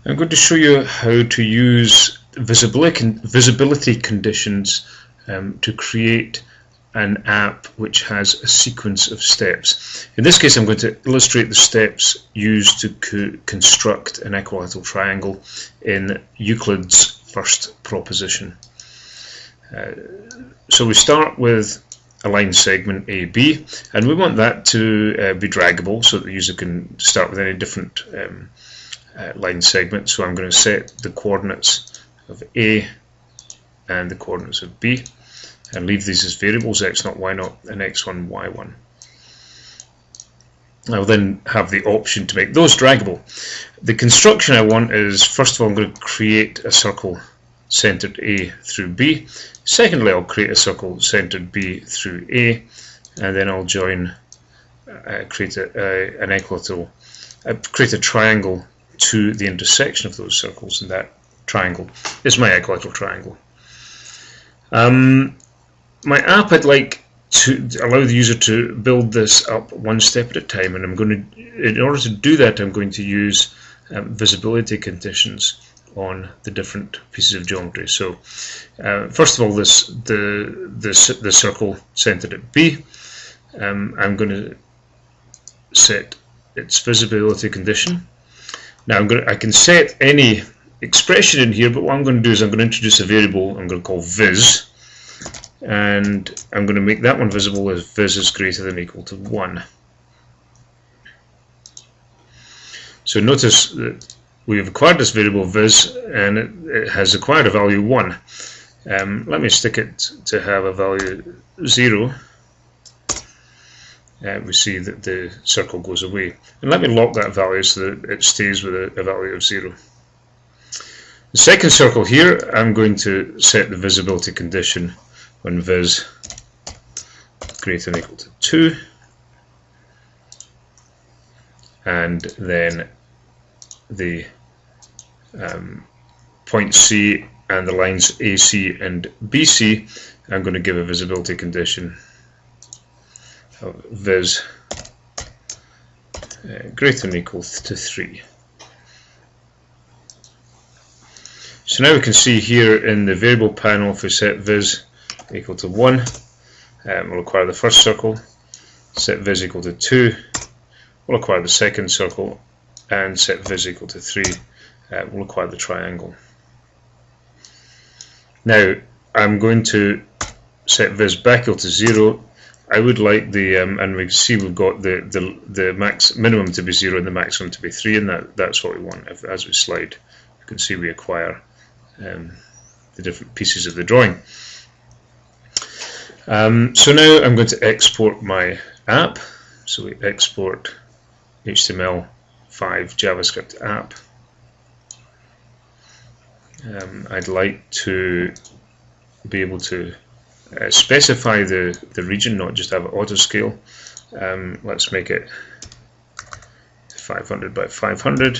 I'm going to show you how to use visibility conditions to create an app which has a sequence of steps. In this case, I'm going to illustrate the steps used to construct an equilateral triangle in Euclid's first proposition. So we start with a line segment AB, and we want that to be draggable so that the user can start with any different line segment. So I'm going to set the coordinates of A and the coordinates of B and leave these as variables, x0, y0 and x1, y1. I'll then have the option to make those draggable. The construction I want is, first of all, I'm going to create a circle centered A through B. Secondly, I'll create a circle centered B through A, and then I'll create an equilateral, create a triangle to the intersection of those circles, and that triangle is my equilateral triangle. My app, I'd like to allow the user to build this up one step at a time, and I'm going to, in order to do that, I'm going to use visibility conditions on the different pieces of geometry. So first of all, the circle centered at B, I'm going to set its visibility condition. Now I can set any expression in here, but what I'm going to do is I'm going to introduce a variable I'm going to call viz, and I'm going to make that one visible as viz is greater than or equal to 1. So notice that we have acquired this variable viz, and it has acquired a value 1. Let me stick it to have a value 0. We see that the circle goes away. And let me lock that value so that it stays with a value of 0. The second circle here, I'm going to set the visibility condition when viz greater than or equal to 2. And then the point C and the lines AC and BC, I'm going to give a visibility condition of viz greater than or equal to 3. So now we can see here in the variable panel, if we set viz equal to 1, we'll acquire the first circle. Set viz equal to 2, we'll acquire the second circle, and set viz equal to 3, we'll acquire the triangle. Now I'm going to set viz back equal to 0. I would like the, and we see we've got the minimum to be 0 and the maximum to be 3, and that's what we want. As we slide, you can see we acquire the different pieces of the drawing. So now I'm going to export my app. So we export HTML5 JavaScript app. I'd like to be able to specify the region, not just have it auto scale. Let's make it 500 by 500.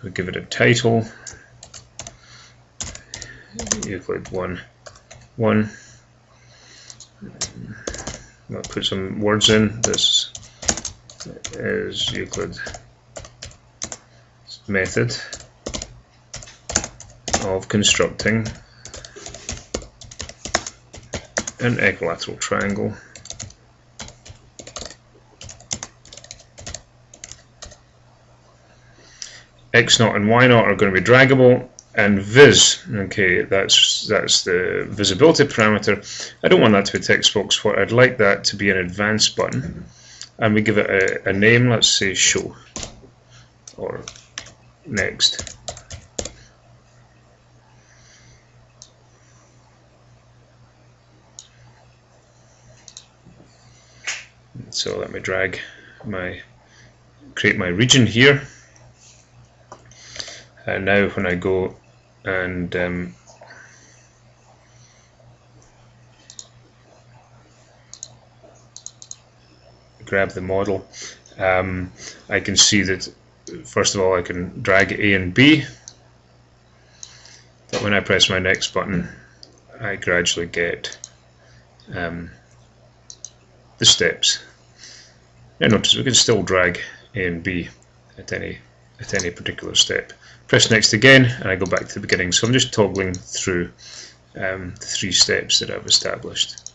We'll give it a title, Euclid 1. I'll put some words in. This is Euclid's method of constructing an equilateral triangle. X0 and Y0 are going to be draggable, and viz, okay, that's the visibility parameter. I don't want that to be a text box. What I'd like that to be an advanced button, and we give it a name. Let's say show or next. So let me create my region here. And now when I go and grab the model, I can see that first of all I can drag A and B, but when I press my next button I gradually get the steps. Now notice we can still drag A and B at at any particular step. Press next again and I go back to the beginning. So I'm just toggling through the 3 steps that I've established.